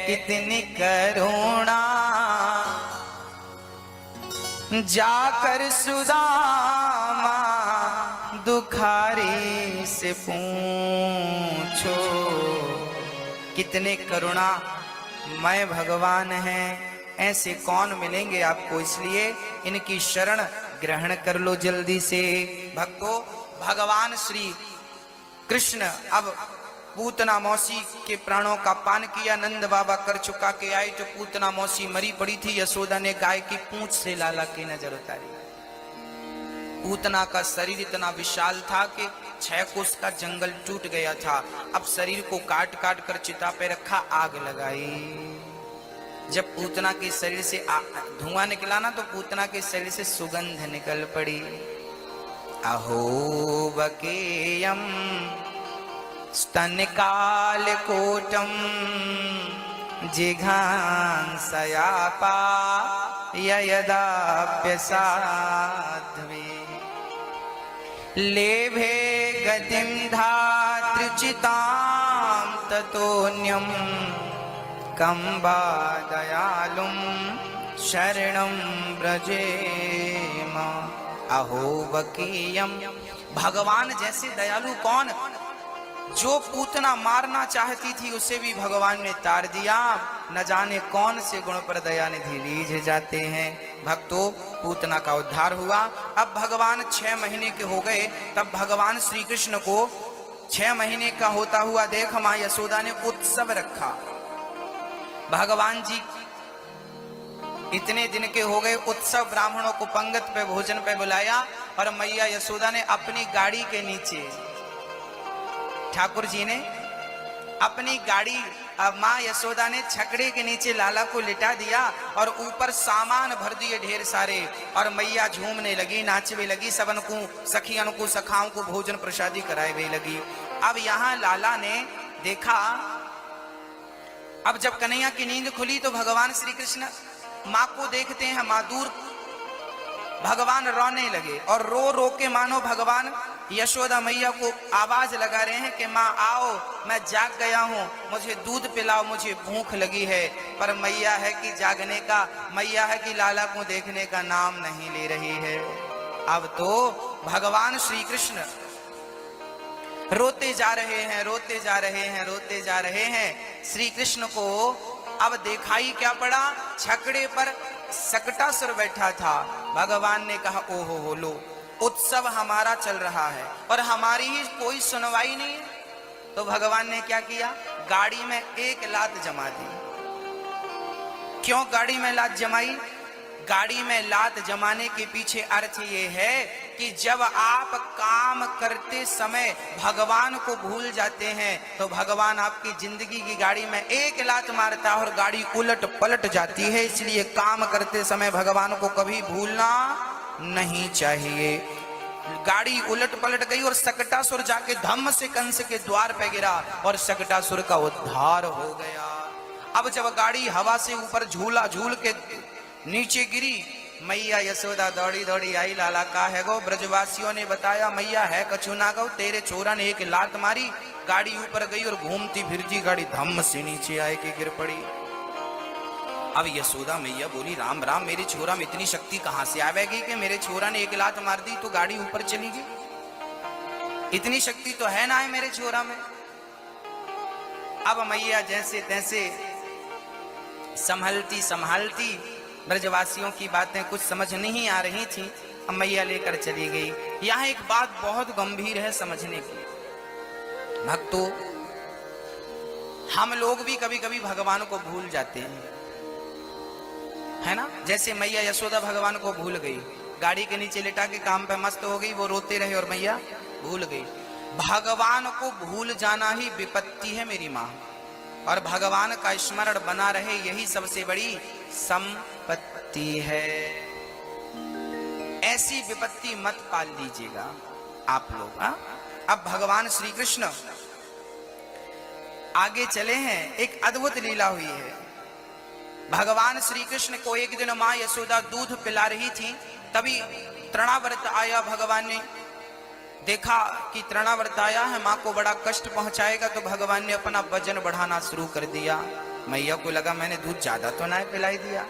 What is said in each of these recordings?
कितनी करुणा, जाकर सुदामा दुखारी से पूछो। कितने करुणा मैं भगवान हैं, ऐसे कौन मिलेंगे आपको, इसलिए इनकी शरण ग्रहण कर लो जल्दी से। भक्तों, भगवान श्री कृष्ण अब पूतना मौसी के प्राणों का पान किया, नंद बाबा कर चुका के आई तो पूतना मौसी मरी पड़ी थी। यशोदा ने गाय की पूंछ से लाला की नजर उतारी। पूतना का शरीर इतना विशाल था कि 6 कोस का जंगल टूट गया था। अब शरीर को काट काट कर चिता पे रखा, आग लगाई। जब पूतना के शरीर से धुआं निकला ना, तो पूतना के शरीर से सुगंध निकल पड़ी। अहो बकेयम स्तनकालकोटम जिघांसयापा यदाप्यसाध्वे लेभे गतिं धातृचितां ततोऽन्यं कं वा दयालुं शरणं व्रजेम। अहो बकीयम, भगवान जैसे दयालु कौन। जो पूतना मारना चाहती थी उसे भी भगवान ने तार दिया। न जाने कौन से गुण पर दयानिधि रीझ जाते हैं। भक्तों, पूतना का उद्धार हुआ। अब भगवान 6 महीने के हो गए, तब भगवान श्री कृष्ण को 6 महीने का होता हुआ देख मां यशोदा ने उत्सव रखा। भगवान जी इतने दिन के हो गए, उत्सव, ब्राह्मणों को पंगत पे भोजन पे बुलाया और मैया यशोदा ने अपनी गाड़ी के नीचे, ठाकुर जी ने अपनी गाड़ी, माँ यशोदा ने छकड़े के नीचे लाला को लिटा दिया और ऊपर सामान भर दिए ढेर सारे। और मैया झूमने लगी, नाचने लगी, सबन को, सखियन को, सखाओं को भोजन प्रसादी कराए हुए लगी। अब यहाँ लाला ने देखा, अब जब कन्हैया की नींद खुली तो भगवान श्री कृष्ण माँ को देखते हैं, माँ दूर, भगवान रोने लगे और रो रो के मानो भगवान यशोदा मैया को आवाज लगा रहे हैं कि माँ आओ, मैं जाग गया हूँ, मुझे दूध पिलाओ, मुझे भूख लगी है। पर मैया है कि जागने का, मैया है कि लाला को देखने का नाम नहीं ले रही है। अब तो भगवान श्री कृष्ण रोते जा रहे हैं, रोते जा रहे हैं, रोते जा रहे हैं। श्री कृष्ण को अब दिखाई क्या पड़ा, छकड़े पर सकटासुर बैठा था। भगवान ने कहा, ओहो हो लो, उत्सव हमारा चल रहा है और हमारी ही कोई सुनवाई नहीं है। तो भगवान ने क्या किया, गाड़ी में एक लात जमा दी। क्यों गाड़ी में लात जमाई? गाड़ी में लात जमाने के पीछे अर्थ ये है कि जब आप काम करते समय भगवान को भूल जाते हैं तो भगवान आपकी जिंदगी की गाड़ी में एक लात मारता है और गाड़ी उलट पलट जाती है। इसलिए काम करते समय भगवान को कभी भूलना नहीं चाहिए। गाड़ी उलट पलट गई और सकटासुर जाके धम्म से कंस के द्वार पे गिरा और सकटासुर का उद्धार हो गया। अब जब गाड़ी हवा से ऊपर झूला झूल के नीचे गिरी, मैया यशोदा दौड़ी दौड़ी आई, लाला का है गो। ब्रजवासियों ने बताया, मैया है कछु ना गो, तेरे छोरा ने एक लात मारी, गाड़ी ऊपर गई और घूमती फिरती गाड़ी धम्म से नीचे आए के गिर पड़ी। अब यशोदा मैया बोली, राम राम, मेरे छोरा में इतनी शक्ति कहां से आवेगी कि मेरे छोरा ने एक लात मार दी तो गाड़ी ऊपर चली गई? इतनी शक्ति तो है ना है मेरे छोरा में। अब मैया जैसे तैसे संभलती संभालती, ब्रजवासियों की बातें कुछ समझ नहीं आ रही थी, अब मैया लेकर चली गई। यहाँ एक बात बहुत गंभीर है समझने की। भक्तों, हम लोग भी कभी कभी भगवान को भूल जाते हैं, है ना। जैसे मैया यशोदा भगवान को भूल गई, गाड़ी के नीचे लिटा के काम पे मस्त हो गई, वो रोते रहे और मैया भूल गई। भगवान को भूल जाना ही विपत्ति है मेरी माँ, और भगवान का स्मरण बना रहे यही सबसे बड़ी संपत्ति है। ऐसी विपत्ति मत पाल लीजिएगा आप लोग। अब भगवान श्री कृष्ण आगे चले हैं, एक अद्भुत लीला हुई है। भगवान श्री कृष्ण को एक दिन माँ यशोदा दूध पिला रही थी, तभी तृणाव्रत आया। भगवान ने देखा कि तृणाव्रत आया है, माँ को बड़ा कष्ट पहुंचाएगा, तो भगवान ने अपना वजन बढ़ाना शुरू कर दिया। मैया को लगा मैंने दूध ज्यादा तो ना पिलाई दिया।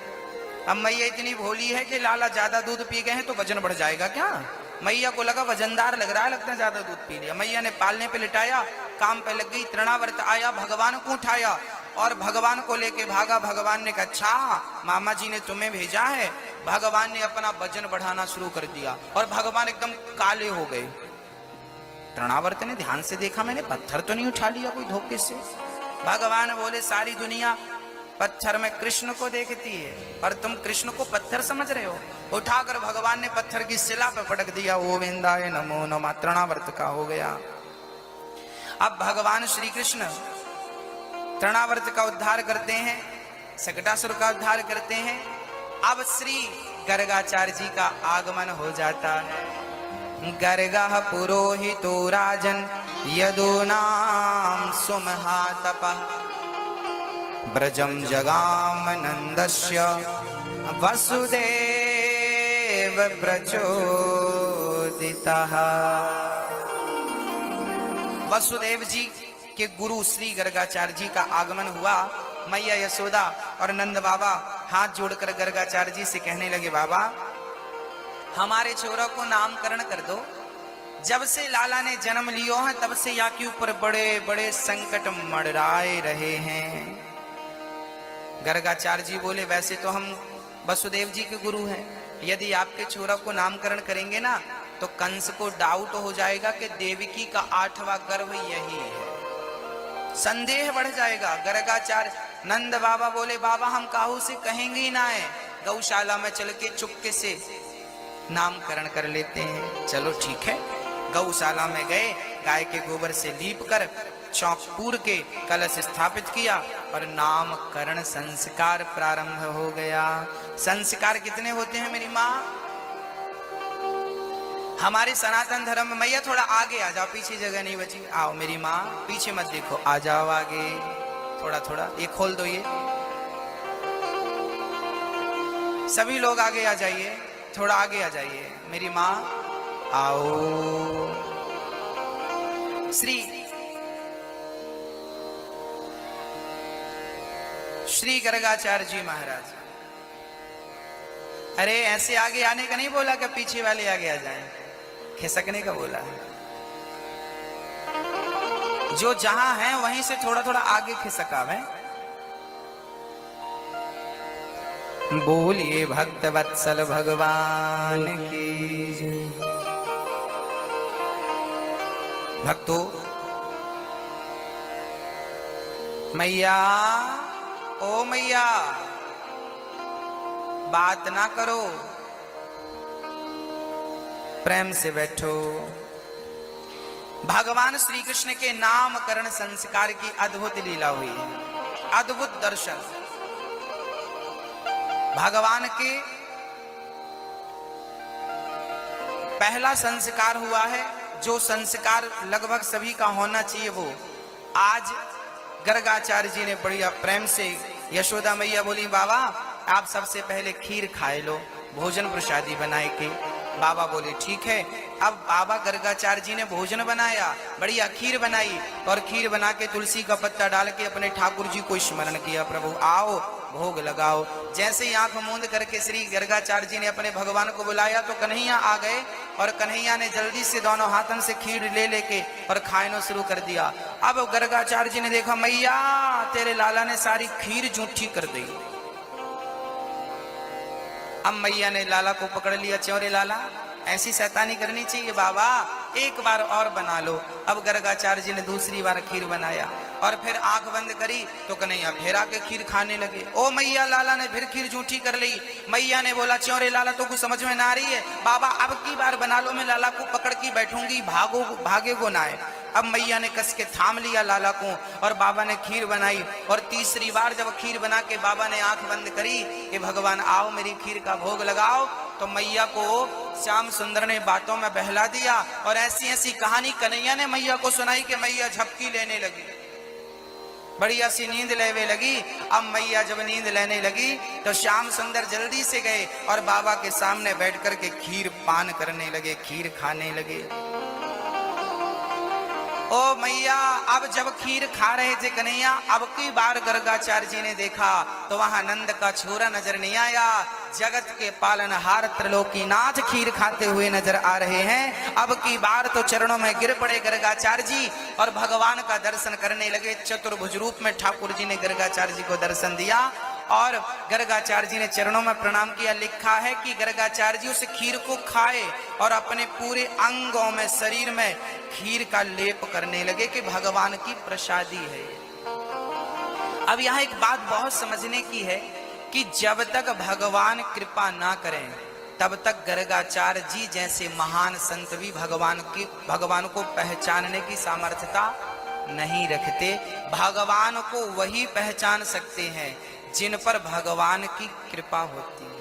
अब मैया इतनी भोली है कि लाला ज्यादा दूध पी गए हैं तो वजन बढ़ जाएगा क्या। मैया को लगा वजनदार लग रहा है, लगता है ज्यादा दूध पी लिया। मैया ने पालने पे लिटाया, काम पे लग गई। तृणावर्त आया, भगवान को उठाया और भगवान को लेके भागा। भगवान ने कहा अच्छा मामा जी ने तुम्हें भेजा है। भगवान ने अपना वजन बढ़ाना शुरू कर दिया और भगवान एकदम काले हो गए। तृणावर्त ने ध्यान से देखा, मैंने पत्थर तो नहीं उठा लिया कोई धोखे से। भगवान बोले सारी दुनिया पत्थर में कृष्ण को देखती है पर तुम कृष्ण को पत्थर समझ रहे हो। उठाकर भगवान ने पत्थर की शिला पे पटक दिया। गोविंदाय नमो नमः, तृणावर्त का हो गया। अब भगवान श्री कृष्ण तृणावर्त का उद्धार करते हैं, शकटासुर का उद्धार करते हैं। अब श्री गर्गाचार्य जी का आगमन हो जाता है। गर्गः पुरोहितो राजन यदूनां सुमहातपः ब्रजं जगाम नंदस्य वसुदेव प्रचोदितः। वसुदेव जी के गुरु श्री गर्गाचार्य जी का आगमन हुआ। मैया यशोदा और नंद बाबा हाथ जोड़कर गर्गाचार्य जी से कहने लगे बाबा हमारे छोरा को नामकरण कर दो। जब से लाला ने जन्म लियो है तब से यहाँ के ऊपर बड़े बड़े संकट मंडराए रहे हैं। गर्गाचार्य जी बोले वैसे तो हम वसुदेव जी के गुरु हैं, यदि आपके छोरा को नामकरण करेंगे ना तो कंस को डाउट हो जाएगा कि देवकी का 8वां गर्भ यही है, संदेह बढ़ जाएगा। गर्गाचार्य नंद बाबा बोले बाबा हम काहू से कहेंगे ही ना है, गौशाला में चल के चुपके से नामकरण कर लेते हैं। चलो ठीक है, गौशाला में गए, गाय के गोबर से लीप कर चौक पूर के कलश स्थापित किया और नामकरण संस्कार प्रारंभ हो गया। संस्कार कितने होते हैं मेरी माँ? हमारे सनातन धर्म में, मैया थोड़ा आगे आ जाओ, पीछे जगह नहीं बची। आओ मेरी माँ, पीछे मत देखो, आ जाओ आगे थोड़ा थोड़ा, ये खोल दो, ये सभी लोग आगे आ जाइए, थोड़ा आगे आ जाइए मेरी माँ, आओ। श्री गर्गाचार्य जी महाराज, अरे ऐसे आगे आने का नहीं बोला कि पीछे वाले आगे आ जाएं, खिसकने का बोला है। जो जहां है वहीं से थोड़ा थोड़ा आगे खिसकावे। बोलिए भक्त वत्सल भगवान की जय। भक्तों, मैया ओ मैया बात ना करो, प्रेम से बैठो। भगवान श्री कृष्ण के नामकरण संस्कार की अद्भुत लीला हुई है, अद्भुत दर्शन। भगवान के पहला संस्कार हुआ है, जो संस्कार लगभग सभी का होना चाहिए वो आज गर्गाचार्य जी ने बढ़िया प्रेम से। यशोदा मैया बोली बाबा आप सबसे पहले खीर खाए लो, भोजन प्रसादी बनाए के। बाबा बोले ठीक है। अब बाबा गर्गाचार्य जी ने भोजन बनाया, बढ़िया खीर बनाई और खीर बना के तुलसी का पत्ता डाल के अपने ठाकुर जी को स्मरण किया, प्रभु आओ भोग लगाओ। जैसे ही आंख मूंद करके श्री गर्गाचार्य जी ने अपने भगवान को बुलाया तो कन्हैया आ गए और कन्हैया ने जल्दी से दोनों हाथों से खीर ले लेके और खाना शुरू कर दिया। अब गर्गाचार्य जी ने देखा मैया तेरे लाला ने सारी खीर जूठी कर दी। अब मैया ने लाला को पकड़ लिया, चौरे लाला ऐसी शैतानी करनी चाहिए बाबा, एक बार और बना लो। अब गर्गाचार्य जी ने दूसरी बार खीर बनाया और फिर आंख बंद करी तो कन्हैया फिर आके खीर खाने लगे। ओ मैया लाला ने फिर खीर झूठी कर ली। मैया ने बोला चौरे लाला तो कुछ समझ में ना आ रही है, बाबा अब की बार बना लो, मैं लाला को पकड़ के बैठूंगी, भागे को ना है। अब मैया ने कस के थाम लिया लाला को और बाबा ने खीर बनाई और तीसरी बार जब खीर बना के बाबा ने आंख बंद करी कि भगवान आओ मेरी खीर का भोग लगाओ, तो मैया को श्याम सुंदर ने बातों में बहला दिया और ऐसी ऐसी कहानी कन्हैया ने मैया को सुनाई कि मैया झपकी लेने लगी, बढ़िया सी नींद लेने लगी। अब मैया जब नींद लेने लगी तो श्याम सुंदर जल्दी से गए और बाबा के सामने बैठ कर के खीर पान करने लगे, खीर खाने लगे। ओ मैया, अब जब खीर खा रहे थे कन्हैया, अब की बार गर्गाचार्य जी ने देखा तो वहां नंद का छोरा नजर नहीं आया। जगत के पालनहार त्रिलोकीनाथ खीर खाते हुए नजर आ रहे हैं। अब की बार तो चरणों में गिर पड़े गर्गाचार्य जी और भगवान का दर्शन करने लगे। चतुर्भुज रूप में ठाकुर जी ने गर्गाचार्य जी को दर्शन दिया और गर्गाचार्य जी ने चरणों में प्रणाम किया। लिखा है कि गर्गाचार्य जी उस खीर को खाए और अपने पूरे अंगों में, शरीर में खीर का लेप करने लगे कि भगवान की प्रसादी है। अब यहाँ एक बात बहुत समझने की है कि जब तक भगवान कृपा ना करें तब तक गर्गाचार्य जी जैसे महान संत भी भगवान को पहचानने की सामर्थ्यता नहीं रखते। भगवान को वही पहचान सकते हैं जिन पर भगवान की कृपा होती है।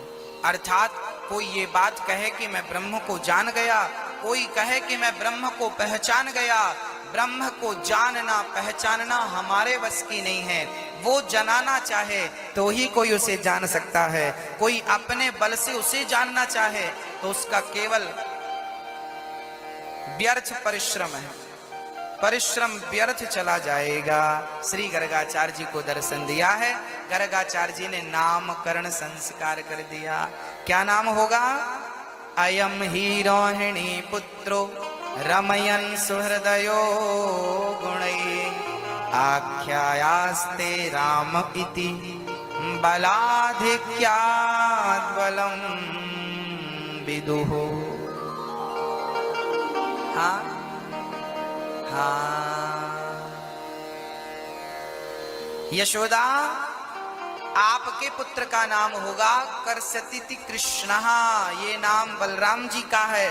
अर्थात कोई ये बात कहे कि मैं ब्रह्म को जान गया, कोई कहे कि मैं ब्रह्म को पहचान गया। ब्रह्म को जानना पहचानना हमारे बस की नहीं है। वो जनाना चाहे तो ही कोई उसे जान सकता है। कोई अपने बल से उसे जानना चाहे तो उसका केवल व्यर्थ परिश्रम है, परिश्रम व्यर्थ चला जाएगा। श्री गर्गाचार्य जी को दर्शन दिया है। गर्गाचार्य जी ने नामकरण संस्कार कर दिया। क्या नाम होगा? अयम ही रोहिणी पुत्रो रमयन सुहृदयो गुणै आख्यायास्ते राम इति बलाधिक्याद् बलं विदुः। हाँ हाँ, यशोदा आपके पुत्र का नाम होगा करसतीति कृष्ण। ये नाम बलराम जी का है।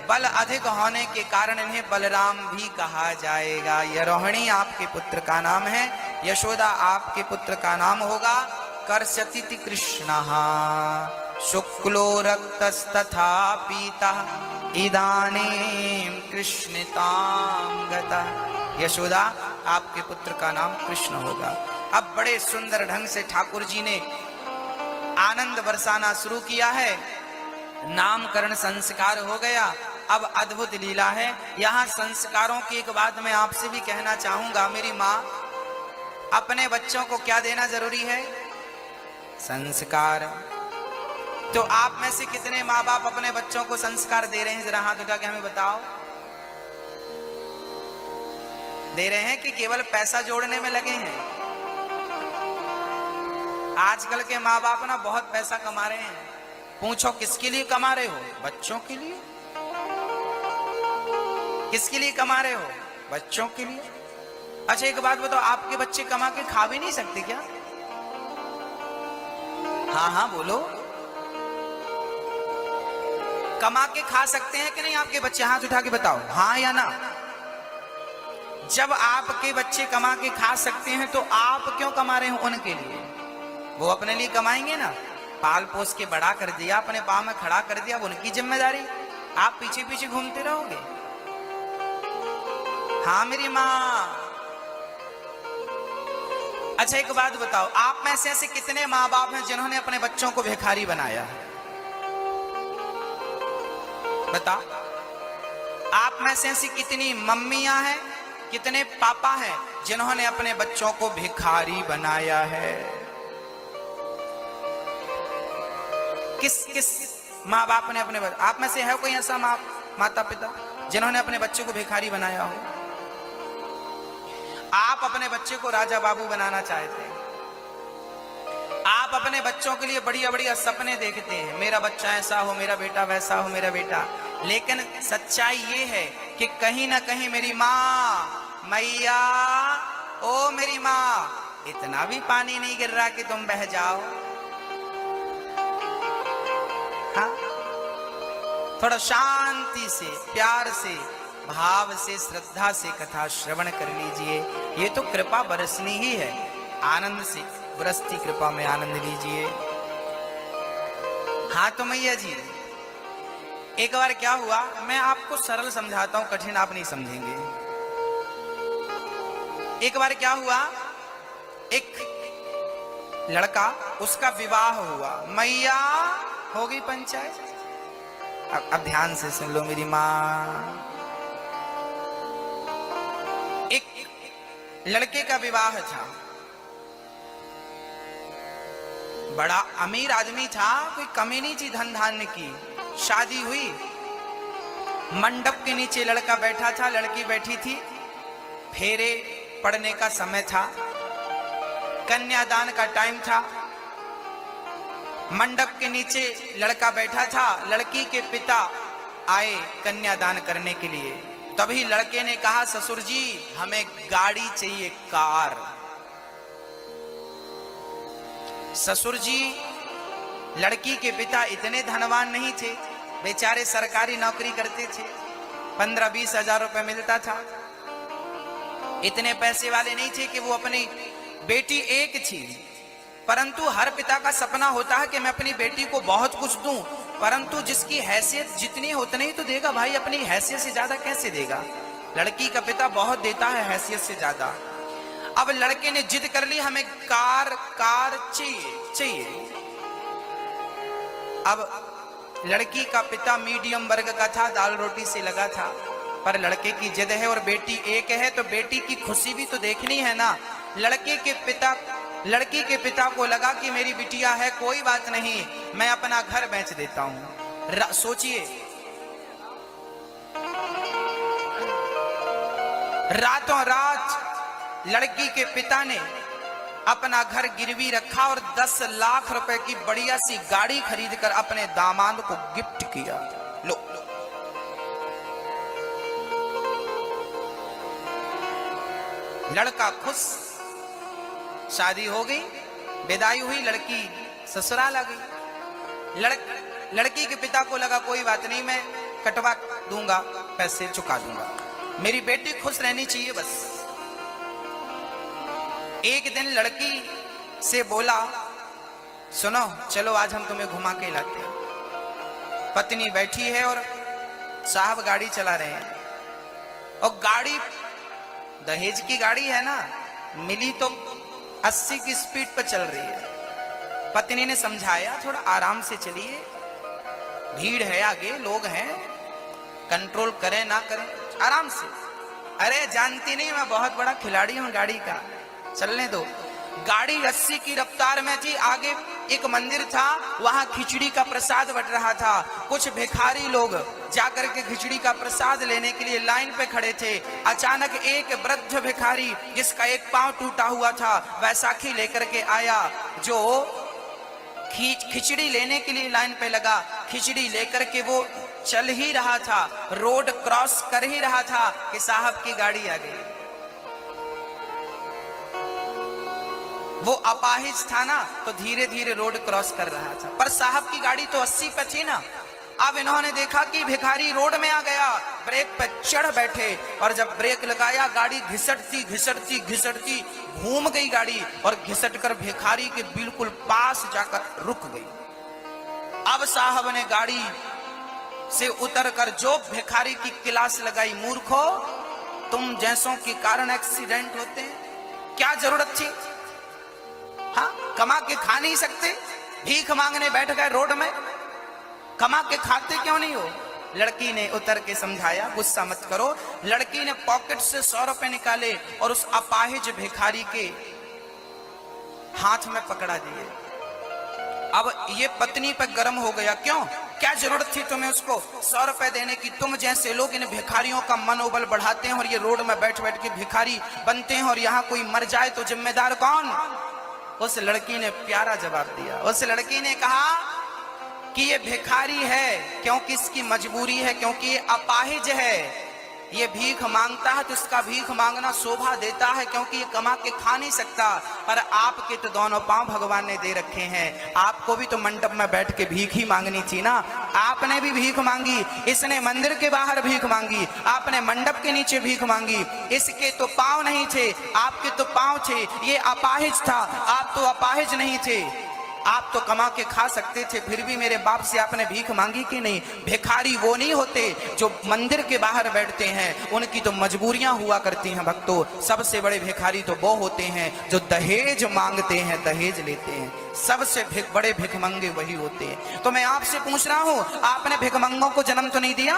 बल अधिक होने के कारण इन्हें बलराम भी कहा जाएगा। यह रोहिणी आपके पुत्र का नाम है। यशोदा आपके पुत्र का नाम होगा करसतीति कृष्ण। शुक्लो रक्तस्तथा पीता इदानीं कृष्णतां गतः। यशोदा आपके पुत्र का नाम कृष्ण होगा। अब बड़े सुंदर ढंग से ठाकुर जी ने आनंद बरसाना शुरू किया है। नामकरण संस्कार हो गया। अब अद्भुत लीला है। यहाँ संस्कारों की एक बात मैं आपसे भी कहना चाहूंगा। मेरी माँ, अपने बच्चों को क्या देना जरूरी है? संस्कार। तो आप में से कितने माँ बाप अपने बच्चों को संस्कार दे रहे हैं? जरा हाथ उठा के हमें बताओ। दे रहे हैं कि केवल पैसा जोड़ने में लगे हैं? आजकल के माँ बाप ना बहुत पैसा कमा रहे हैं। पूछो किसके लिए कमा रहे हो? बच्चों के लिए। किसके लिए कमा रहे हो? बच्चों के लिए। अच्छा एक बात बताओ, आपके बच्चे कमा के खा भी नहीं सकते क्या? हाँ हाँ बोलो। कमा के खा सकते हैं कि नहीं आपके बच्चे? हाथ उठा के बताओ, हाँ या ना। जब आपके बच्चे कमा के खा सकते हैं तो आप क्यों कमा रहे हो उनके लिए? वो अपने लिए कमाएंगे ना। पाल पोस के बड़ा कर दिया, अपने पाँव में खड़ा कर दिया, अब उनकी जिम्मेदारी। आप पीछे पीछे घूमते रहोगे? हाँ मेरी माँ। अच्छा एक बात बताओ, आप में से ऐसे कितने माँ बाप हैं जिन्होंने अपने बच्चों को भिखारी बनाया है? बताओ। आप में से ऐसी कितनी मम्मियां हैं, कितने पापा हैं जिन्होंने अपने बच्चों को भिखारी बनाया है? किस किस माँ बाप ने अपने आप में से है कोई ऐसा माता पिता जिन्होंने अपने बच्चे को भिखारी बनाया हो? आप अपने बच्चे को राजा बाबू बनाना चाहते हैं। आप अपने बच्चों के लिए बढ़िया बढ़िया सपने देखते हैं, मेरा बच्चा ऐसा हो, मेरा बेटा वैसा हो, मेरा बेटा। लेकिन सच्चाई ये है कि कहीं ना कहीं मेरी माँ, मैया, ओ मेरी माँ, इतना भी पानी नहीं गिर रहा कि तुम बह जाओ। हाँ, थोड़ा शांति से, प्यार से, भाव से, श्रद्धा से कथा श्रवण कर लीजिए। ये तो कृपा बरसनी ही है। आनंद से बरसती कृपा में आनंद लीजिए। हाँ तो मैया जी, एक बार क्या हुआ, मैं आपको सरल समझाता हूं, कठिन आप नहीं समझेंगे। एक बार क्या हुआ, एक लड़का, उसका विवाह हुआ, मैया हो गई पंचायत। अब ध्यान से सुन लो मेरी माँ। लड़के का विवाह था, बड़ा अमीर आदमी था, कोई कमी नहीं थी धन धान्य की। शादी हुई, मंडप के नीचे लड़का बैठा था, लड़की बैठी थी, फेरे पड़ने का समय था, कन्यादान का टाइम था। मंडप के नीचे लड़का बैठा था, लड़की के पिता आए कन्यादान करने के लिए। तभी लड़के ने कहा, ससुर जी हमें गाड़ी चाहिए, कार। ससुर जी, लड़की के पिता इतने धनवान नहीं थे, बेचारे सरकारी नौकरी करते थे, 15-20 हजार रुपए मिलता था। इतने पैसे वाले नहीं थे कि वो अपनी बेटी एक थी, परंतु हर पिता का सपना होता है कि मैं अपनी बेटी को बहुत कुछ दूं, परंतु जिसकी हैसियत जितनी है उतनी ही तो देगा भाई, अपनी हैसियत से ज्यादा कैसे देगा। लड़की का पिता बहुत देता है हैसियत से ज्यादा। अब लड़के ने जिद कर ली, हमें कार चाहिए। अब लड़की का पिता मीडियम वर्ग का था, दाल रोटी से लगा था, पर लड़के की जिद है और बेटी एक है तो बेटी की खुशी भी तो देखनी है ना। लड़की के पिता को लगा कि मेरी बिटिया है, कोई बात नहीं, मैं अपना घर बेच देता हूं। सोचिए, रातों रात लड़की के पिता ने अपना घर गिरवी रखा और 10 लाख रुपए की बढ़िया सी गाड़ी खरीद कर अपने दामाद को गिफ्ट किया। लो, लड़का खुश, शादी हो गई, विदाई हुई, लड़की ससुराल आ गई। लड़की के पिता को लगा कोई बात नहीं, मैं कटवा दूंगा, पैसे चुका दूंगा, मेरी बेटी खुश रहनी चाहिए बस। एक दिन लड़की से बोला, सुनो चलो आज हम तुम्हें घुमा के लाते हैं। पत्नी बैठी है और साहब गाड़ी चला रहे हैं, और गाड़ी दहेज की गाड़ी है ना, मिली तो 80 की स्पीड पर चल रही है। पत्नी ने समझाया थोड़ा आराम से चलिए, भीड़ है आगे, लोग हैं, कंट्रोल करें ना करें, आराम से। अरे जानती नहीं मैं बहुत बड़ा खिलाड़ी हूं गाड़ी का, चलने दो। गाड़ी 80 की रफ्तार में थी, आगे एक मंदिर था, वहां खिचड़ी का प्रसाद बट रहा था। कुछ भिखारी लोग जाकर के खिचड़ी का प्रसाद लेने के लिए लाइन पे खड़े थे। अचानक एक वृद्ध भिखारी जिसका एक पांव टूटा हुआ था, वैसाखी लेकर के आया, जो खिचड़ी लेने के लिए लाइन पे लगा। खिचड़ी लेकर के वो चल ही रहा था, रोड क्रॉस कर ही रहा था कि साहब की गाड़ी आ गई। वो अपाहिज था ना, तो धीरे धीरे रोड क्रॉस कर रहा था, पर साहब की गाड़ी तो 80 पे थी ना। अब इन्होंने देखा कि भिखारी रोड में आ गया, ब्रेक पे चढ़ बैठे, और जब ब्रेक लगाया गाड़ी घिसटती घिसटती घिसटती घूम गई गाड़ी, और घिसट कर भिखारी के बिल्कुल पास जाकर रुक गई। अब साहब ने गाड़ी से उतरकर जो भिखारी की क्लास लगाई, मूर्खो तुम जैसों के कारण एक्सीडेंट होते हैं, क्या जरूरत थी, हाँ कमा के खा नहीं सकते, भीख मांगने बैठ गए रोड में, कमा के खाते क्यों नहीं हो। लड़की ने उतर के समझाया, गुस्सा मत करो। लड़की ने पॉकेट से 100 रुपए निकाले और उस अपाहिज भिखारी के हाथ में पकड़ा दिए। अब ये पत्नी पे गर्म हो गया, क्यों, क्या जरूरत थी तुम्हें उसको 100 रुपए देने की। तुम जैसे लोग इन भिखारियों का मनोबल बढ़ाते हैं और ये रोड में बैठ बैठ के भिखारी बनते हैं, और यहाँ कोई मर जाए तो जिम्मेदार कौन। उस लड़की ने प्यारा जवाब दिया। उस लड़की ने कहा कि ये भिखारी है क्योंकि इसकी मजबूरी है, क्योंकि ये अपाहिज है, ये भीख मांगता है तो इसका भीख मांगना शोभा देता है, क्योंकि ये कमा के खा नहीं सकता। पर आपके तो दोनों पांव भगवान ने दे रखे हैं, आपको भी तो मंडप में बैठ के भीख ही मांगनी थी ना। आपने भी भीख मांगी, इसने मंदिर के बाहर भीख मांगी, आपने मंडप के नीचे भीख मांगी। इसके तो पांव नहीं थे, आपके तो पांव थे। ये अपाहिज था, आप तो अपाहिज नहीं थे। आप तो कमा के खा सकते थे, फिर भी मेरे बाप से आपने भीख मांगी कि नहीं। भिखारी वो नहीं होते जो मंदिर के बाहर बैठते हैं, उनकी तो मजबूरियां हुआ करती हैं भक्तों। सबसे बड़े भिखारी तो वो होते हैं जो दहेज मांगते हैं, दहेज लेते हैं। सबसे बड़े भिखमंगे वही होते हैं। तो मैं आपसे पूछ रहा हूं, आपने भिखमंगों को जन्म तो नहीं दिया।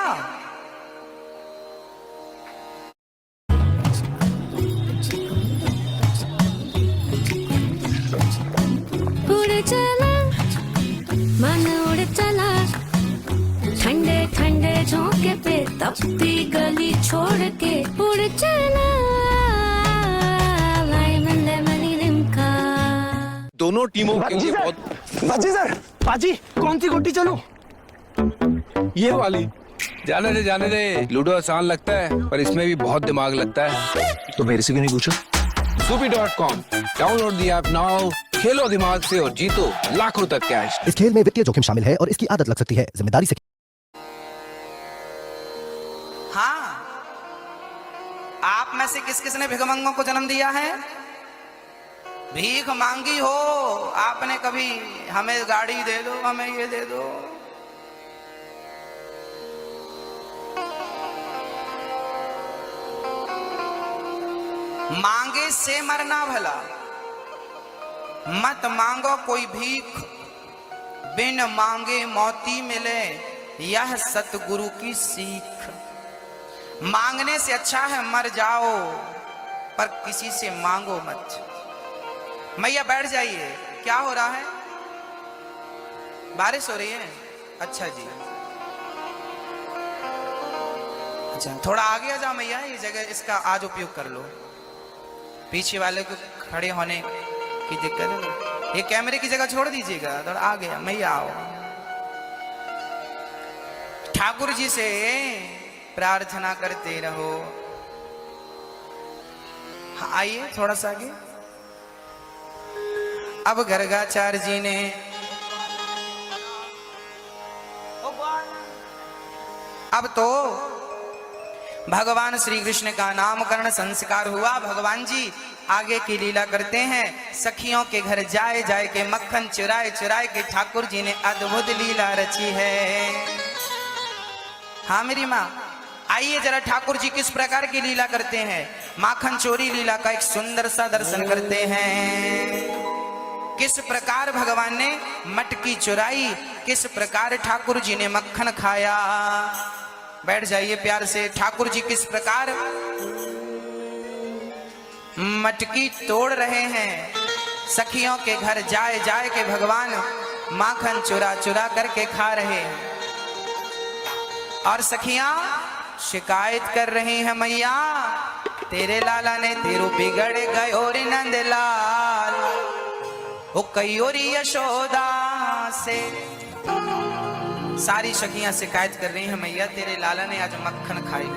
चला मन उड़ चला ठंडे ठंडे झोंके पे तपती गली छोड़ के उड़ चला भाई मंदे मनी लिमका। दोनों टीमों के लिए बहुत बाजी सर, बाजी कौन सी गोटी चलूं? ये वाली। जाने दे लूडो आसान लगता है पर इसमें भी बहुत दिमाग लगता है। तो मेरे से क्यों नहीं पूछा? Supi.com download the app now. खेलो दिमाग से और जीतो लाखों तक कैश। इस खेल में वित्तीय जोखिम शामिल है और इसकी आदत लग सकती है। जिम्मेदारी से। हाँ, आप में से किस किस ने भिखमंगों को जन्म दिया है? भीख मांगी हो आपने कभी? हमें गाड़ी दे दो, हमें ये दे दो। मांगे से मरना भला, मत मांगो कोई भीख, बिन मांगे मौती मिले, यह सतगुरु की सीख। मांगने से अच्छा है मर जाओ, पर किसी से मांगो मत। मैया बैठ जाइए। क्या हो रहा है? बारिश हो रही है? अच्छा जी, अच्छा थोड़ा आगे आ जाओ मैया, ये जगह इसका आज उपयोग कर लो। पीछे वाले को खड़े होने की दिक्कत है, ये कैमरे की जगह छोड़ दीजिएगा। थोड़ा आ गया मैया, आओ। ठाकुर जी से प्रार्थना करते रहो। हाँ, आइए थोड़ा सा आगे। अब गर्गाचार्य जी ने अब तो भगवान श्री कृष्ण का नामकरण संस्कार हुआ। भगवान जी आगे की लीला करते हैं। सखियों के घर जाए जाए के मक्खन चुराए चुराए के ठाकुर जी ने अद्भुत लीला रची है। हाँ मेरी माँ, आइए जरा ठाकुर जी किस प्रकार की लीला करते हैं। माखन चोरी लीला का एक सुंदर सा दर्शन करते हैं। किस प्रकार भगवान ने मटकी चुराई, किस प्रकार ठाकुर जी ने मक्खन खाया। बैठ जाइए प्यार से। ठाकुर जी किस प्रकार मटकी तोड़ रहे हैं। सखियों के घर जाए जाए के भगवान माखन चुरा चुरा करके खा रहे हैं। और सखियां शिकायत कर रही हैं, मैया तेरे लाला ने तेरू बिगड़ गयो रे नंदलाल, वो कयोरी यशोदा से। सारी सखियां शिकायत कर रही हैं, मैया तेरे लाला ने आज मक्खन खाई,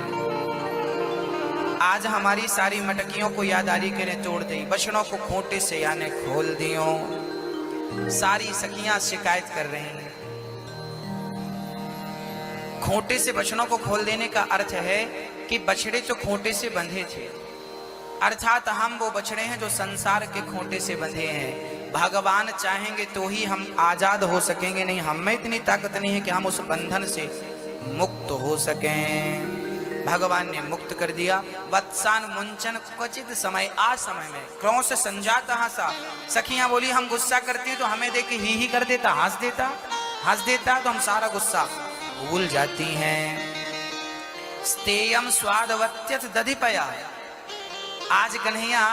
आज हमारी सारी मटकियों को यादारी के ने तोड़ दी, बछड़ों को खूंटे से याने खोल दियो। सारी सखियां शिकायत कर रही हैं। खूंटे से बछड़ों को खोल देने का अर्थ है कि बछड़े तो खूंटे से बंधे थे, अर्थात हम वो बछड़े हैं जो संसार के खूंटे से बंधे हैं। भगवान चाहेंगे तो ही हम आजाद हो सकेंगे, नहीं हम में इतनी ताकत नहीं है कि हम उस बंधन से मुक्त हो सकें। भगवान ने मुक्त कर दिया। वत्सान मुंचन क्वचित समय, आ समय में क्रोध से संजाता हंसा। सखियां बोली हम गुस्सा करती हैं तो हमें देख के ही कर देता, हंस देता तो हम सारा गुस्सा भूल जाती हैं। स्तेयम स्वादवत्यथ दधिपया, आज कन्हैया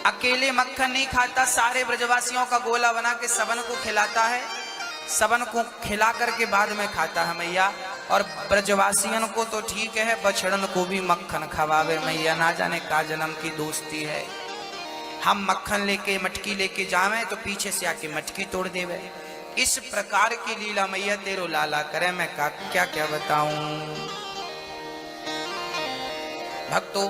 अकेले मक्खन नहीं खाता, सारे ब्रजवासियों का गोला बना के सबन को खिलाता है। सबन को खिला करके बाद में खाता है मैया। और ब्रजवासियों को तो ठीक है, बछड़न को भी मक्खन खवावे मैया। ना जाने का जन्म की दोस्ती है। हम मक्खन लेके मटकी लेके जावे तो पीछे से आके मटकी तोड़ देवे। इस प्रकार की लीला मैया तेरो लाला करे, मैं क्या क्या बताऊं। भक्तों,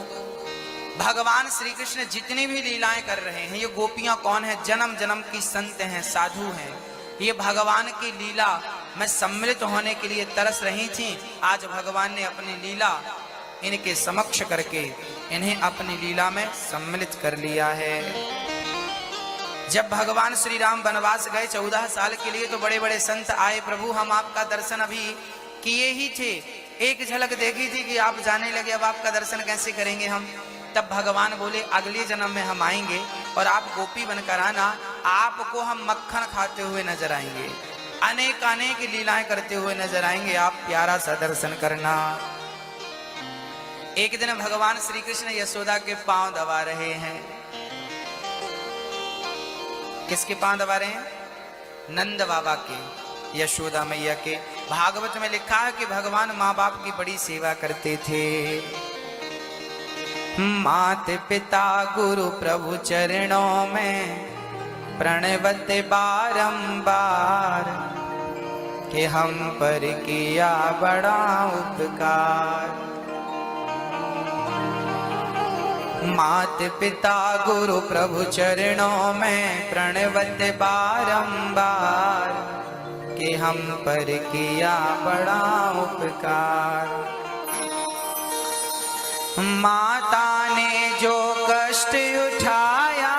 भगवान श्री कृष्ण जितनी भी लीलाएं कर रहे हैं, ये गोपियां कौन है? जन्म जन्म की संत हैं, साधु हैं। ये भगवान की लीला में सम्मिलित होने के लिए तरस रही थी। आज भगवान ने अपनी लीला इनके समक्ष करके इन्हें अपनी लीला में सम्मिलित कर लिया है। जब भगवान श्री राम वनवास गए 14 साल के लिए तो बड़े बड़े संत आए, प्रभु हम आपका दर्शन अभी किए ही थे, एक झलक देखी थी कि आप जाने लगे, अब आपका दर्शन कैसे करेंगे हम। तब भगवान बोले अगले जन्म में हम आएंगे और आप गोपी बनकर आना, आपको हम मक्खन खाते हुए नजर आएंगे, अनेक अनेक लीलाएं करते हुए नजर आएंगे, आप प्यारा सा दर्शन करना। एक दिन भगवान श्री कृष्ण यशोदा के पांव दबा रहे हैं। किसके पांव दबा रहे हैं? नंद बाबा के, यशोदा मैया के। भागवत में लिखा है कि भगवान माँ बाप की बड़ी सेवा करते थे। मात पिता गुरु प्रभु चरणों में प्रणवते बारंबार, कि हम पर किया बड़ा उपकार। मात पिता गुरु प्रभु चरणों में प्रणवते बारंबार, कि हम पर किया बड़ा उपकार। माता ने जो कष्ट उठाया,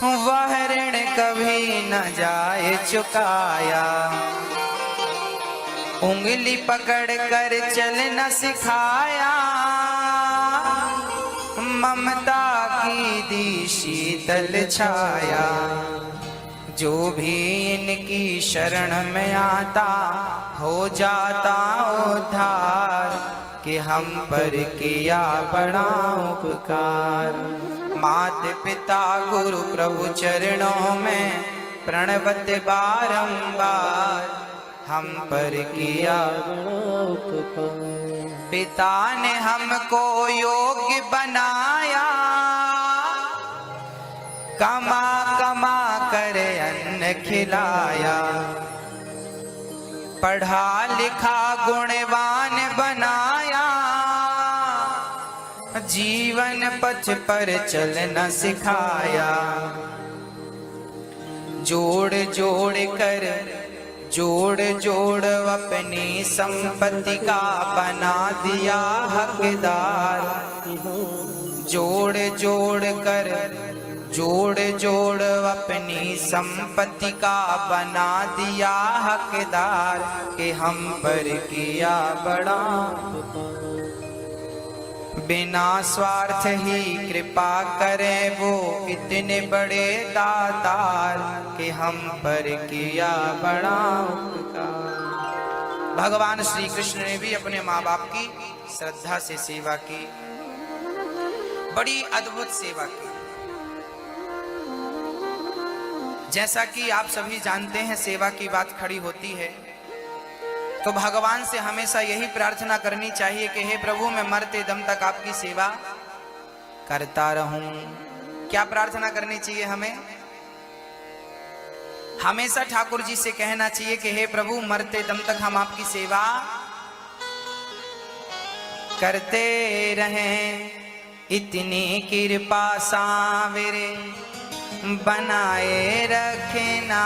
वह ऋण कभी न जाए चुकाया। उंगली पकड़ कर चलना सिखाया, ममता की दी शीतल छाया। जो भी इनकी शरण में आता, हो जाता उद्धार, कि हम पर किया बड़ा उपकार। मात पिता गुरु प्रभु चरणों में प्रणवत बारंबार, हम पर किया बड़ा उपकार। पिता ने हमको योग्य बनाया, कमा कमा कर अन्न खिलाया। पढ़ा लिखा गुणवान बनाया, जीवन पथ पर चलना सिखाया। जोड़ जोड़ कर जोड़ जोड़ अपनी संपत्ति का बना दिया हकदार। जोड़ जोड़ कर जोड़ जोड़ अपनी संपत्ति का बना दिया हकदार, कि हम पर किया बड़ा। बिना स्वार्थ ही कृपा करे वो इतने बड़े दातार, कि हम पर किया बड़ा उपकार। भगवान श्री कृष्ण ने भी अपने माँ बाप की श्रद्धा से सेवा की, बड़ी अद्भुत सेवा की। जैसा कि आप सभी जानते हैं, सेवा की बात खड़ी होती है तो भगवान से हमेशा यही प्रार्थना करनी चाहिए कि हे प्रभु, मैं मरते दम तक आपकी सेवा करता रहूं। क्या प्रार्थना करनी चाहिए हमें? हमेशा ठाकुर जी से कहना चाहिए कि हे प्रभु, मरते दम तक हम आपकी सेवा करते रहें। इतनी कृपा सांवरे बनाए रखना,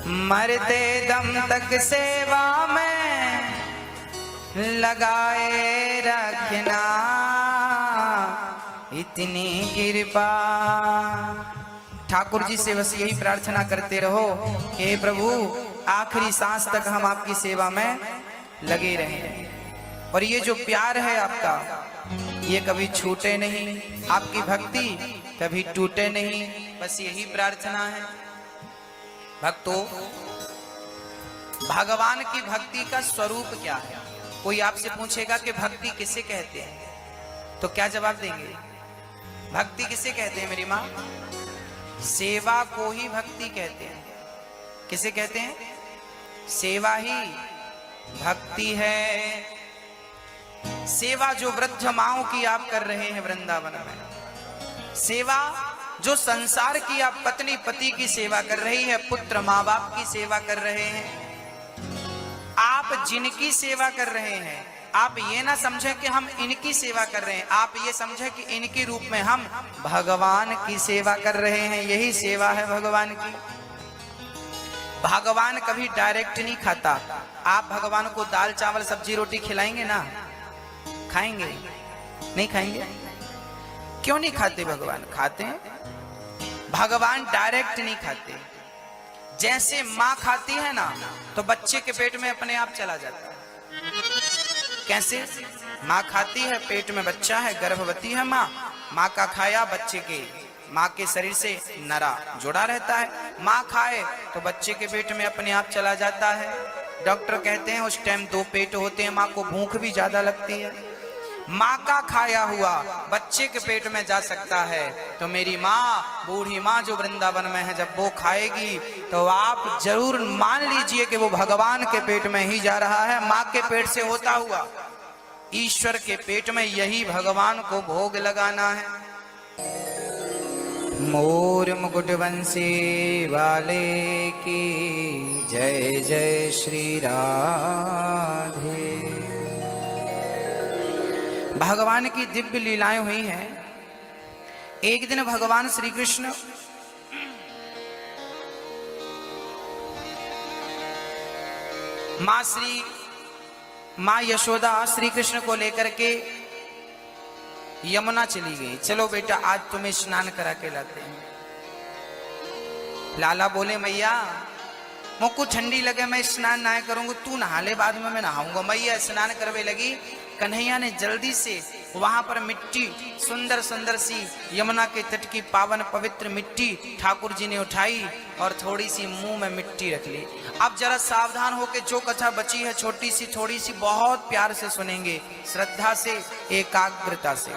मरते दम तक सेवा में लगाए रखना। इतनी कृपा। ठाकुर जी से बस यही प्रार्थना करते रहो कि हे प्रभु, आखिरी सांस तक हम आपकी सेवा में लगे रहें। और ये जो प्यार है आपका, ये कभी छूटे नहीं, आपकी भक्ति कभी टूटे नहीं। बस यही प्रार्थना है। भक्तों, भगवान की भक्ति का स्वरूप क्या है? कोई आपसे पूछेगा कि भक्ति किसे कहते हैं, तो क्या जवाब देंगे? भक्ति किसे कहते हैं मेरी माँ? सेवा को ही भक्ति कहते हैं। किसे कहते हैं? सेवा ही भक्ति है। सेवा जो वृद्ध माओं की आप कर रहे हैं वृंदावन में, सेवा जो संसार की आप पत्नी पति की सेवा कर रही है, पुत्र माँ बाप की सेवा कर रहे हैं, आप जिनकी सेवा कर रहे हैं, आप ये ना समझे कि हम इनकी सेवा कर रहे हैं, आप ये समझे कि इनके रूप में हम भगवान की सेवा कर रहे हैं। यही सेवा है भगवान की। भगवान कभी डायरेक्ट नहीं खाता। आप भगवान को दाल चावल सब्जी रोटी खिलाएंगे ना? खाएंगे? नहीं खाएंगे? क्यों नहीं खाते? भगवान खाते हैं। भगवान डायरेक्ट नहीं खाते। जैसे माँ खाती है ना, तो बच्चे के पेट में अपने आप चला जाता है। कैसे? माँ खाती है, पेट में बच्चा है, गर्भवती है माँ, माँ का खाया बच्चे के, माँ के शरीर से नरा जुड़ा रहता है। माँ खाए तो बच्चे के पेट में अपने आप चला जाता है। डॉक्टर कहते हैं उस टाइम 2 पेट होते हैं, माँ को भूख भी ज्यादा लगती है। माँ का खाया हुआ बच्चे के पेट में जा सकता है, तो मेरी माँ, बूढ़ी माँ जो वृंदावन में है, जब वो खाएगी तो आप जरूर मान लीजिए कि वो भगवान के पेट में ही जा रहा है। माँ के पेट से होता हुआ ईश्वर के पेट में यही भगवान को भोग लगाना है। मोर मुकुट बंसी वाले की जय जय श्री राधे। भगवान की दिव्य लीलाएं हुई हैं। एक दिन भगवान श्री कृष्ण माँ यशोदा श्री कृष्ण को लेकर के यमुना चली गई। चलो बेटा आज तुम्हें स्नान करा के लाते हैं। लाला बोले मैया मुझको ठंडी लगे, मैं स्नान ना करूंगा, तू नहा ले, बाद में मैं नहाऊंगा। मैया स्नान करवे लगी। कन्हैया ने जल्दी से वहां पर मिट्टी, सुंदर सुंदर सी यमुना के तट की पावन पवित्र मिट्टी ठाकुर जी ने उठाई और थोड़ी सी मुंह में मिट्टी रख ली। अब जरा सावधान होकर जो कथा बची है छोटी सी थोड़ी सी बहुत प्यार से सुनेंगे, श्रद्धा से, एकाग्रता से।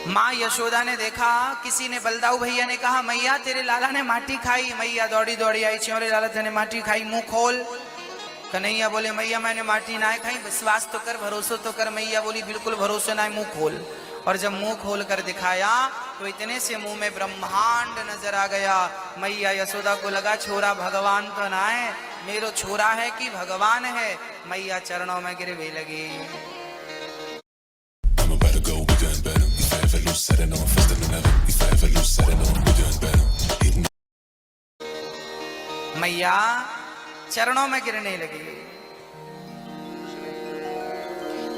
माँ यशोदा ने देखा, किसी ने, बलदाऊ भैया ने कहा मैया तेरे लाला ने माटी खाई। मैया दौड़ी दौड़ी आई, छोरे लाला तेने माटी खाई, मुंह खोल। कन्हैया बोले मैया मैंने माटी ना खाई, विश्वास तो कर, भरोसा तो कर। मैया बोली बिल्कुल भरोसा ना, मुंह खोल। और जब मुंह खोल कर दिखाया तो इतने से मुंह में ब्रह्मांड नजर आ गया। मैया यशोदा को लगा छोरा भगवान तो ना है, मेरो छोरा है कि भगवान है। मैया चरणों में गिरवे लगी। मैया चरणों में गिरने लगी,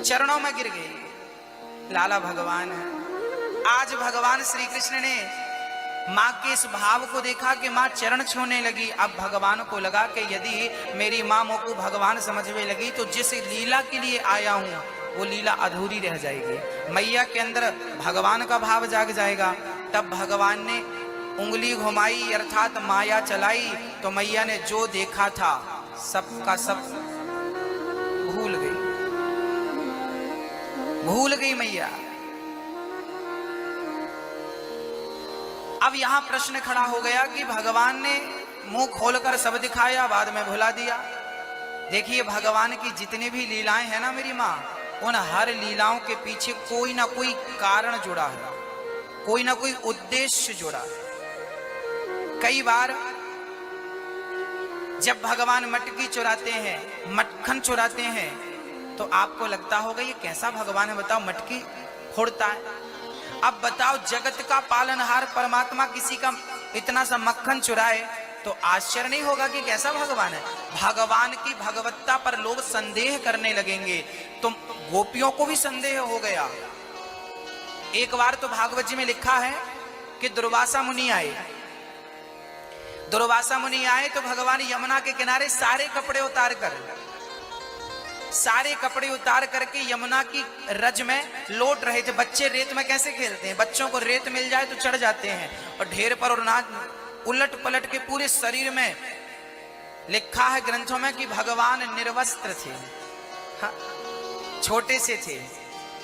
चरणों में गिर गई। लाला भगवान है। आज भगवान श्री कृष्ण ने माँ के इस भाव को देखा कि माँ चरण छूने लगी। अब भगवान को लगा कि यदि मेरी माँ मुझ को भगवान समझने लगी तो जिस लीला के लिए आया हूँ वो लीला अधूरी रह जाएगी। मैया के अंदर भगवान का भाव जाग जाएगा। तब भगवान ने उंगली घुमाई अर्थात माया चलाई, तो मैया ने जो देखा था सब का सब भूल गई मैया। अब यहां प्रश्न खड़ा हो गया कि भगवान ने मुंह खोलकर सब दिखाया, बाद में भुला दिया। देखिए भगवान की जितनी भी लीलाएं हैं ना मेरी माँ, उन हर लीलाओं के पीछे कोई ना कोई कारण जुड़ा है, कोई ना कोई उद्देश्य जुड़ा है। कई बार जब भगवान मटकी चुराते हैं, मक्खन चुराते हैं, तो आपको लगता होगा ये कैसा भगवान है, बताओ मटकी फोड़ता है। अब बताओ जगत का पालनहार परमात्मा किसी का इतना सा मक्खन चुराए तो आश्चर्य नहीं होगा कि कैसा भगवान है। भगवान की भगवत्ता पर लोग संदेह करने लगेंगे, तो गोपियों को भी संदेह हो गया। एक बार तो भागवत जी में लिखा है कि दुर्वासा मुनि आए। दुर्वासा मुनि आए तो भगवान यमुना के किनारे सारे कपड़े उतार करके यमुना की रज में लौट रहे थे। बच्चे रेत में कैसे खेलते हैं, बच्चों को रेत मिल जाए तो चढ़ जाते हैं और ढेर पर और ना उलट पलट के पूरे शरीर में। लिखा है ग्रंथों में कि भगवान निर्वस्त्र थे, हाँ, छोटे से थे,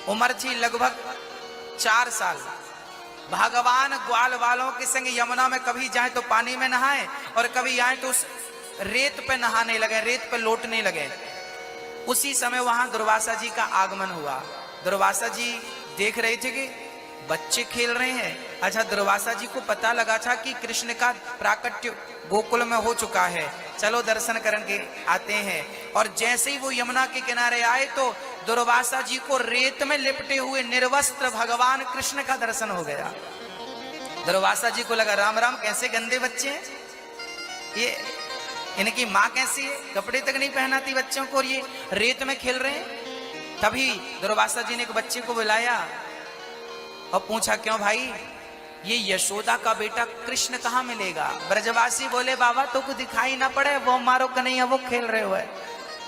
उम्र थी लगभग 4 साल। भगवान ग्वाल वालों के संग यमुना में कभी जाए तो पानी में नहाए और कभी आए तो उस रेत पे नहाने लगे, रेत पे लौटने लगे। उसी समय वहां दुर्वासा जी का आगमन हुआ। दुर्वासा जी देख रहे थे कि बच्चे खेल रहे हैं। अच्छा, दुर्वासा जी को पता लगा था कि कृष्ण का प्राकट्य गोकुल में हो चुका है, चलो दर्शन करके आते हैं। और जैसे ही वो यमुना के किनारे आए तो दुर्वासा जी को रेत में लिपटे हुए निर्वस्त्र भगवान कृष्ण का दर्शन हो गया। दुर्वासा जी को लगा राम राम, कैसे गंदे बच्चे हैं ये, इनकी माँ कैसी है, कपड़े तक नहीं पहनाती बच्चों को और ये रेत में खेल रहे हैं। तभी दुर्वासा जी ने एक बच्चे को बुलाया और पूछा क्यों भाई, ये यशोदा का बेटा कृष्ण कहाँ मिलेगा। ब्रजवासी बोले बाबा तो कुछ दिखाई ना पड़े, वो मारो कन्हैया, वो खेल रहे हो है।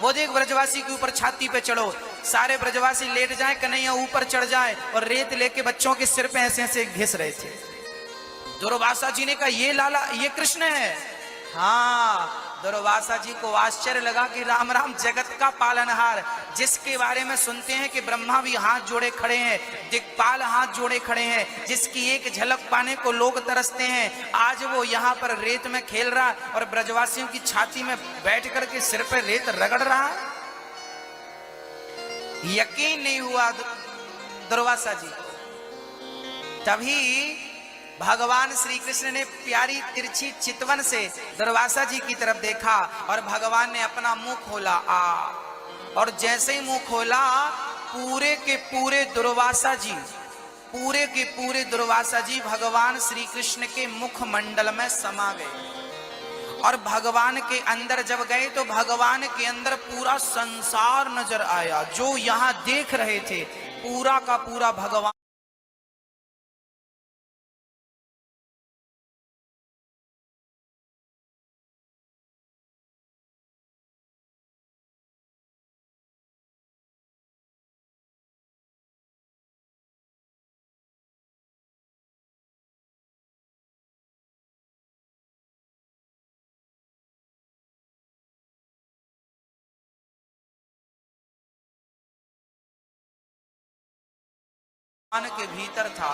वो देख ब्रजवासी के ऊपर छाती पे चढ़ो, सारे ब्रजवासी लेट जाए, कन्हैया ऊपर चढ़ जाए और रेत लेके बच्चों के सिर पे ऐसे ऐसे घिस रहे थे। दुर्वासा जी ने कहा ये लाला, ये कृष्ण है। हाँ, दुर्वासा जी को आश्चर्य लगा कि राम राम, जगत का पालनहार, जिसके बारे में सुनते हैं कि ब्रह्मा भी हाथ जोड़े खड़े हैं, दिक्पाल हाथ जोड़े खड़े हैं, जिसकी एक झलक पाने को लोग तरसते हैं, आज वो यहाँ पर रेत में खेल रहा और ब्रजवासियों की छाती में बैठ करके सिर पर रेत रगड़ रहा है। यकीन नहीं हुआ दुर्वासा जी। तभी भगवान श्री कृष्ण ने प्यारी तिरछी चितवन से दुर्वासा जी की तरफ देखा और भगवान ने अपना मुंह खोला। और जैसे ही मुंह खोला, पूरे के पूरे दुर्वासा जी भगवान श्री कृष्ण के मुखमंडल में समा गए। और भगवान के अंदर जब गए तो भगवान के अंदर पूरा संसार नजर आया। जो यहां देख रहे थे, पूरा का पूरा भगवान के भीतर था।